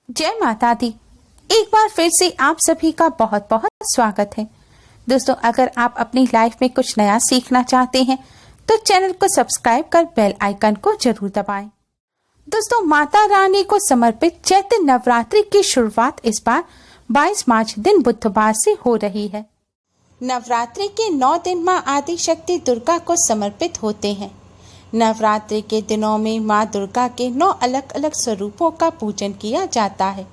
जय माता दी। एक बार फिर से आप सभी का बहुत बहुत स्वागत है। दोस्तों, अगर आप अपनी लाइफ में कुछ नया सीखना चाहते हैं तो चैनल को सब्सक्राइब कर बेल आइकन को जरूर दबाएं। दोस्तों, माता रानी को समर्पित चैत्र नवरात्रि की शुरुआत इस बार 22 मार्च दिन बुधवार से हो रही है। नवरात्रि के 9 दिन माँ आदि शक्ति दुर्गा को समर्पित होते हैं। नवरात्रि के दिनों में माँ दुर्गा के 9 अलग अलग स्वरूपों का पूजन किया जाता है।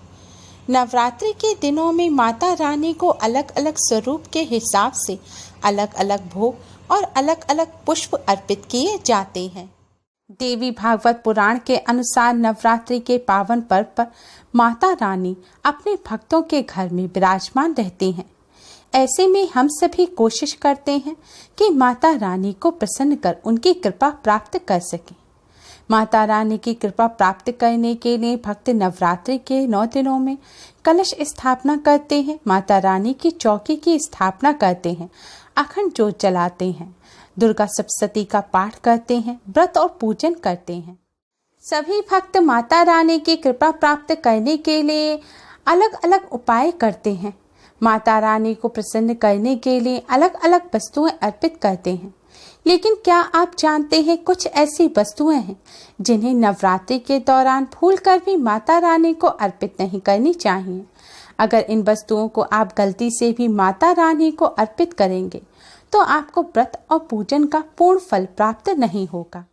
नवरात्रि के दिनों में माता रानी को अलग अलग स्वरूप के हिसाब से अलग अलग भोग और अलग अलग पुष्प अर्पित किए जाते हैं। देवी भागवत पुराण के अनुसार नवरात्रि के पावन पर्व पर माता रानी अपने भक्तों के घर में विराजमान रहती हैं। ऐसे में हम सभी कोशिश करते हैं कि माता रानी को प्रसन्न कर उनकी कृपा प्राप्त कर सकें। माता रानी की कृपा प्राप्त करने के लिए भक्त नवरात्रि के 9 दिनों में कलश स्थापना करते हैं, माता रानी की चौकी की स्थापना करते हैं, अखंड ज्योत जलाते हैं, दुर्गा सप्तशती का पाठ करते हैं, व्रत और पूजन करते हैं। सभी भक्त माता रानी की कृपा प्राप्त करने के लिए अलग अलग उपाय करते हैं। माता रानी को प्रसन्न करने के लिए अलग अलग वस्तुएं अर्पित करते हैं। लेकिन क्या आप जानते हैं, कुछ ऐसी वस्तुएं हैं जिन्हें नवरात्रि के दौरान भूलकर भी माता रानी को अर्पित नहीं करनी चाहिए। अगर इन वस्तुओं को आप गलती से भी माता रानी को अर्पित करेंगे तो आपको व्रत और पूजन का पूर्ण फल प्राप्त नहीं होगा।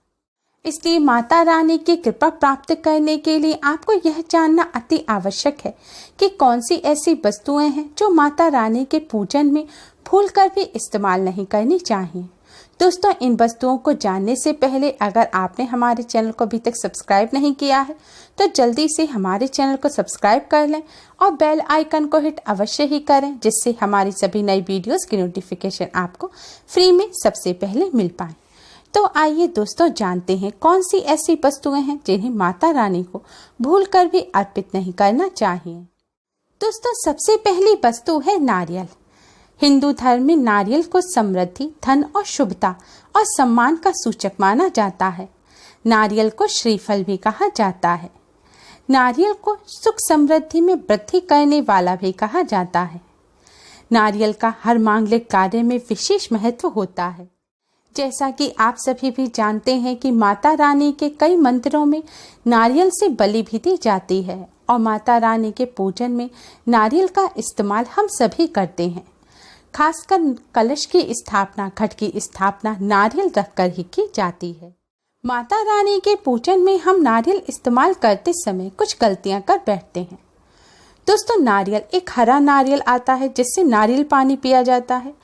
इसलिए माता रानी की कृपा प्राप्त करने के लिए आपको यह जानना अति आवश्यक है कि कौन सी ऐसी वस्तुएं हैं जो माता रानी के पूजन में भूलकर भी इस्तेमाल नहीं करनी चाहिए। दोस्तों, इन वस्तुओं को जानने से पहले अगर आपने हमारे चैनल को अभी तक सब्सक्राइब नहीं किया है तो जल्दी से हमारे चैनल को सब्सक्राइब कर लें और बेल आइकन को हिट अवश्य ही करें, जिससे हमारी सभी नई वीडियोस की नोटिफिकेशन आपको फ्री में सबसे पहले मिल पाए। तो आइए दोस्तों, जानते हैं कौन सी ऐसी वस्तुएं हैं जिन्हें माता रानी को भूलकर भी अर्पित नहीं करना चाहिए। दोस्तों, सबसे पहली वस्तु है नारियल। हिंदू धर्म में नारियल को समृद्धि, धन और शुभता और सम्मान का सूचक माना जाता है। नारियल को श्रीफल भी कहा जाता है। नारियल को सुख समृद्धि में वृद्धि करने वाला भी कहा जाता है। नारियल का हर मांगलिक कार्य में विशेष महत्व होता है। जैसा कि आप सभी भी जानते हैं कि माता रानी के कई मंदिरों में नारियल से बलि भी दी जाती है और माता रानी के पूजन में नारियल का इस्तेमाल हम सभी करते हैं। खासकर कलश की स्थापना, घट की स्थापना नारियल रखकर ही की जाती है। माता रानी के पूजन में हम नारियल इस्तेमाल करते समय कुछ गलतियां कर बैठते हैं। दोस्तों, नारियल एक हरा नारियल आता है जिससे नारियल पानी पिया जाता है।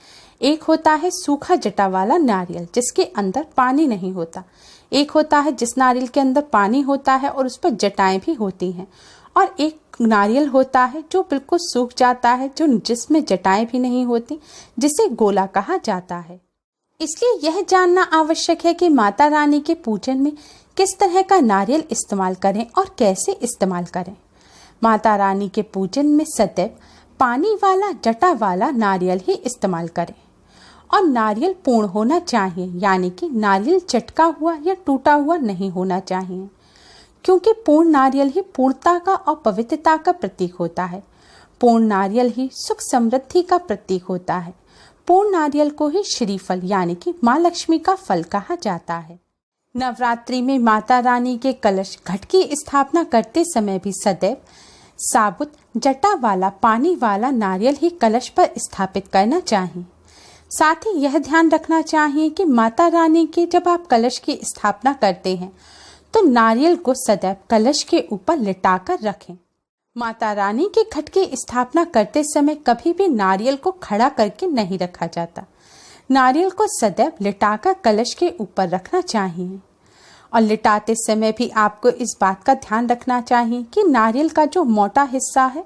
एक होता है सूखा जटा वाला नारियल जिसके अंदर पानी नहीं होता। एक होता है जिस नारियल के अंदर पानी होता है और उस पर जटाएं भी होती हैं। और एक नारियल होता है जो बिल्कुल सूख जाता है, जो जिसमें जटाएं भी नहीं होती, जिसे गोला कहा जाता है। इसलिए यह जानना आवश्यक है कि माता रानी के पूजन में किस तरह का नारियल इस्तेमाल करें और कैसे इस्तेमाल करें। माता रानी के पूजन में सदैव पानी वाला जटा वाला नारियल ही इस्तेमाल करें और नारियल पूर्ण होना चाहिए, यानी कि नारियल चटका हुआ या टूटा हुआ नहीं होना चाहिए, क्योंकि पूर्ण नारियल ही पूर्णता का और पवित्रता का प्रतीक होता है। पूर्ण नारियल ही सुख समृद्धि का प्रतीक होता है। पूर्ण नारियल को ही श्रीफल यानी कि माँ लक्ष्मी का फल कहा जाता है। नवरात्रि में माता रानी के कलश घट की स्थापना करते समय भी सदैव साबुत जटा वाला पानी वाला नारियल ही कलश पर स्थापित करना चाहिए। साथ ही यह ध्यान रखना चाहिए कि माता रानी के जब आप कलश की स्थापना करते हैं तो नारियल को सदैव कलश के ऊपर लिटाकर रखें। माता रानी के घट की स्थापना करते समय कभी भी नारियल को खड़ा करके नहीं रखा जाता। नारियल को सदैव लिटाकर कलश के ऊपर रखना चाहिए। और लिटाते समय भी आपको इस बात का ध्यान रखना चाहिए कि नारियल का जो मोटा हिस्सा है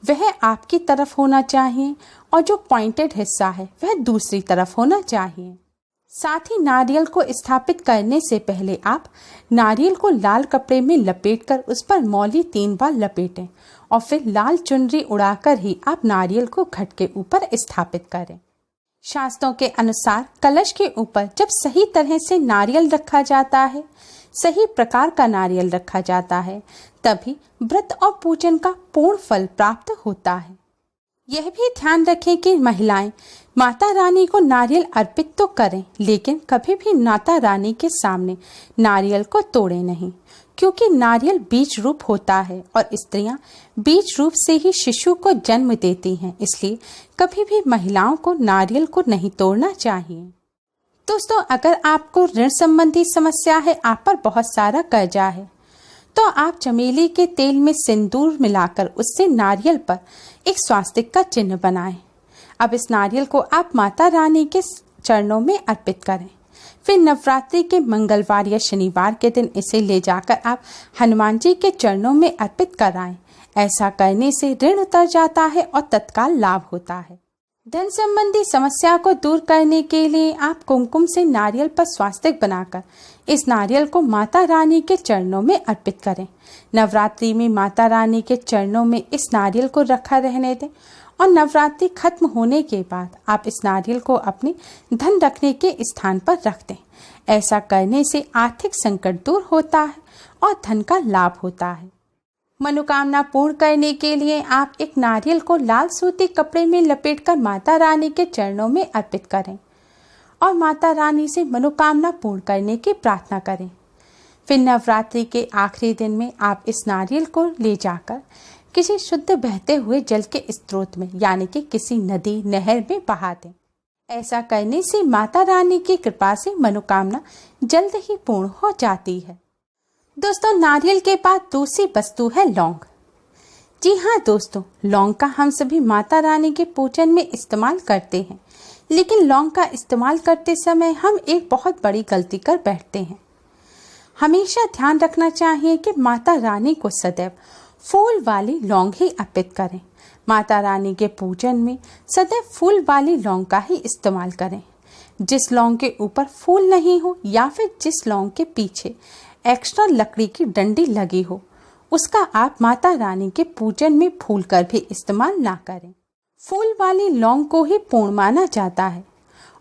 वह आपकी तरफ होना चाहिए और जो पॉइंटेड हिस्सा है वह दूसरी तरफ होना चाहिए। साथ ही नारियल को स्थापित करने से पहले आप नारियल को लाल कपड़े में लपेटकर उस पर मौली 3 बार लपेटें और फिर लाल चुनरी उड़ाकर ही आप नारियल को घट के ऊपर स्थापित करें। शास्त्रों के अनुसार कलश के ऊपर जब सही तरह से नारियल रखा जाता है, सही प्रकार का नारियल रखा जाता है, तभी व्रत और पूजन का पूर्ण फल प्राप्त होता है। यह भी ध्यान रखें कि महिलाएं माता रानी को नारियल अर्पित तो करें, लेकिन कभी भी माता रानी के सामने नारियल को तोड़े नहीं, क्योंकि नारियल बीज रूप होता है और स्त्रियां बीज रूप से ही शिशु को जन्म देती हैं। इसलिए कभी भी महिलाओं को नारियल को नहीं तोड़ना चाहिए। दोस्तों, अगर आपको ऋण संबंधी समस्या है, आप पर बहुत सारा कर्जा है, तो आप चमेली के तेल में सिंदूर मिलाकर उससे नारियल पर एक स्वास्तिक का चिन्ह बनाएं। अब इस नारियल को आप माता रानी के चरणों में अर्पित करें। फिर नवरात्रि के मंगलवार या शनिवार के दिन इसे ले जाकर आप हनुमान जी के चरणों में अर्पित कराएं। ऐसा करने से ऋण उतर जाता है और तत्काल लाभ होता है। धन संबंधी समस्या को दूर करने के लिए आप कुमकुम से नारियल पर स्वास्तिक बनाकर इस नारियल को माता रानी के चरणों में अर्पित करें। नवरात्रि में माता रानी के चरणों में इस नारियल को रखा रहने दें और नवरात्रि खत्म होने के बाद आप इस नारियल को अपने धन रखने के स्थान पर रख दें। ऐसा करने से आर्थिक संकट दूर होता है और धन का लाभ होता है। मनोकामना पूर्ण करने के लिए आप एक नारियल को लाल सूती कपड़े में लपेटकर माता रानी के चरणों में अर्पित करें और माता रानी से मनोकामना पूर्ण करने की प्रार्थना करें। फिर नवरात्रि के आखिरी दिन में आप इस नारियल को ले जाकर किसी शुद्ध बहते हुए जल के स्रोत में, यानी कि किसी नदी नहर में बहा दें। ऐसा करने से माता रानी की कृपा से मनोकामना जल्द ही पूर्ण हो जाती है। दोस्तों, नारियल के बाद दूसरी वस्तु है लौंग। जी हाँ दोस्तों, लौंग का हम सभी माता रानी के पूजन में इस्तेमाल करते हैं, लेकिन लौंग का इस्तेमाल करते समय हम एक बहुत बड़ी गलती कर बैठते हैं। हमेशा ध्यान रखना चाहिए कि माता रानी को सदैव फूल वाली लौंग ही अर्पित करें। माता रानी के पूजन में सदैव फूल वाली लौंग का ही इस्तेमाल करें। जिस लौंग के ऊपर फूल नहीं हो या फिर जिस लौंग के पीछे एक्स्ट्रा लकड़ी की डंडी लगी हो, उसका आप माता रानी के पूजन में भूल कर भी इस्तेमाल ना करें। फूल वाली लौंग को ही पूर्ण माना जाता है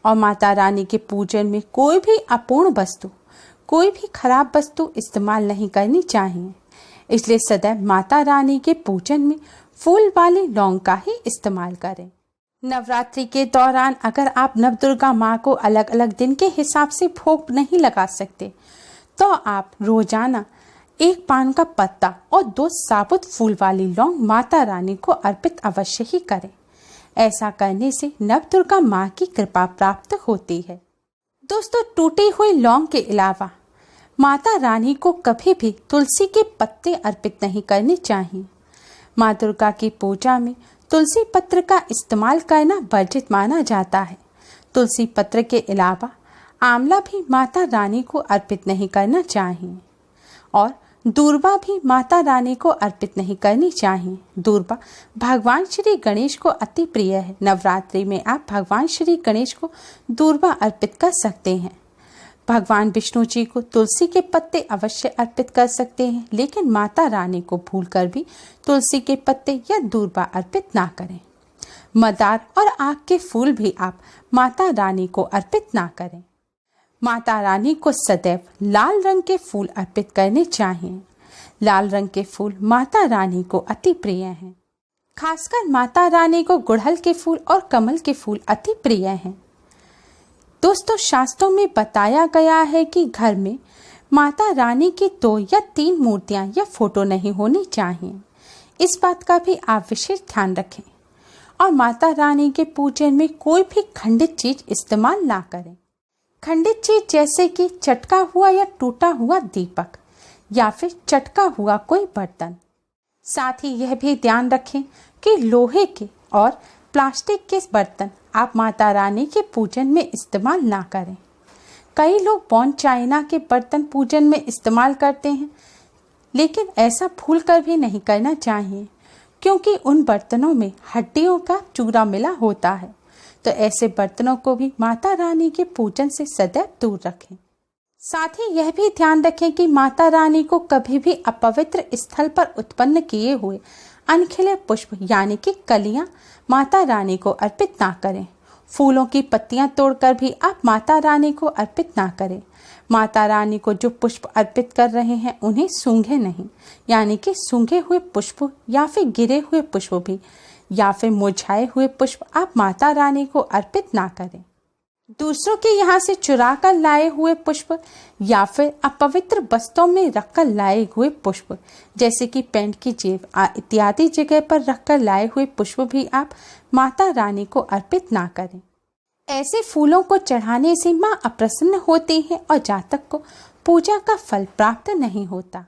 और माता रानी के पूजन में कोई भी अपूर्ण वस्तु, कोई भी खराब वस्तु इस्तेमाल नहीं करनी चाहिए। इसलिए सदैव माता रानी के पूजन में फूल वाली लौंग का ही इस्तेमाल करें। नवरात्रि के दौरान अगर आप नवदुर्गा माँ को अलग अलग दिन के हिसाब से भोग नहीं लगा सकते, तो आप रोजाना एक पान का पत्ता और 2 साबुत फूल वाली लौंग माता रानी को अर्पित अवश्य ही करें। ऐसा करने से नवदुर्गा माँ की कृपा प्राप्त होती है। दोस्तों, टूटी हुई लौंग के अलावा माता रानी को कभी भी तुलसी के पत्ते अर्पित नहीं करने चाहिए। माँ दुर्गा की पूजा में तुलसी पत्र का इस्तेमाल करना वर्जित माना जाता है। तुलसी पत्र के अलावा आंवला भी माता रानी को अर्पित नहीं करना चाहिए और दूर्वा भी माता रानी को अर्पित नहीं करनी चाहिए। दूर्वा भगवान श्री गणेश को अति प्रिय है। नवरात्रि में आप भगवान श्री गणेश को दूर्वा अर्पित कर सकते हैं। भगवान विष्णु जी को तुलसी के पत्ते अवश्य अर्पित कर सकते हैं, लेकिन माता रानी को भूलकर भी तुलसी के पत्ते या दूर्वा अर्पित ना करें। मदार और आक के फूल भी आप माता रानी को अर्पित ना करें। माता रानी को सदैव लाल रंग के फूल अर्पित करने चाहिए। लाल रंग के फूल माता रानी को अति प्रिय हैं। खासकर माता रानी को गुड़हल के फूल और कमल के फूल अति प्रिय हैं। दोस्तों, शास्त्रों में बताया गया है कि घर में माता रानी की 2 या 3 मूर्तियां या फोटो नहीं होनी चाहिए। इस बात का भी आप विशेष ध्यान रखें और माता रानी के पूजन में कोई भी खंडित चीज इस्तेमाल ना करें। खंडित चीज जैसे कि चटका हुआ या टूटा हुआ दीपक या फिर चटका हुआ कोई बर्तन। साथ ही यह भी ध्यान रखें कि लोहे के और प्लास्टिक के बर्तन आप माता रानी के पूजन में इस्तेमाल ना करें। कई लोग बॉन चाइना के बर्तन पूजन में इस्तेमाल करते हैं, लेकिन ऐसा भूल कर भी नहीं करना चाहिए, क्योंकि उन बर्तनों में हड्डियों का चूरा मिला होता है। तो ऐसे बर्तनों को भी माता रानी के पूजन से सदैव दूर रखें। साथ ही यह भी ध्यान रखें कि माता रानी को कभी भी अपवित्र स्थल पर उत्पन्न किए हुए अनखिले पुष्प यानी कि कलियां माता रानी को अर्पित ना करें। फूलों की पत्तियां तोड़कर भी आप माता रानी को अर्पित ना करें। माता रानी को जो पुष्प अर्पित कर रहे हैं उन्हें सूंघे नहीं, यानी कि सूंघे हुए पुष्प या फिर गिरे हुए पुष्प भी या फिर मुरझाए हुए पुष्प आप माता रानी को अर्पित ना करें। दूसरों के यहाँ से चुरा कर लाए हुए पुष्प या फिर अपवित्र वस्तुओं में रखकर लाए हुए पुष्प जैसे कि पेंट की जेब इत्यादि जगह पर रखकर लाए हुए पुष्प भी आप माता रानी को अर्पित ना करें। ऐसे फूलों को चढ़ाने से माँ अप्रसन्न होती है और जातक को पूजा का फल प्राप्त नहीं होता।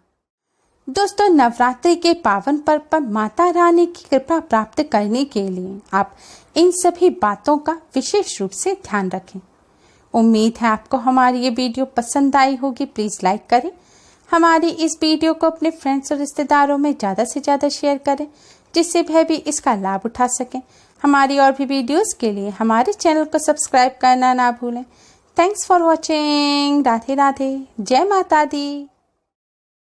दोस्तों, नवरात्रि के पावन पर्व पर माता रानी की कृपा प्राप्त करने के लिए आप इन सभी बातों का विशेष रूप से ध्यान रखें। उम्मीद है आपको हमारी ये वीडियो पसंद आई होगी। प्लीज़ लाइक करें, हमारी इस वीडियो को अपने फ्रेंड्स और रिश्तेदारों में ज़्यादा से ज़्यादा शेयर करें जिससे वह भी इसका लाभ उठा सकें। हमारी और भी वीडियोस के लिए हमारे चैनल को सब्सक्राइब करना ना भूलें। Thanks for watching. Radhe Radhe. जय माता दी।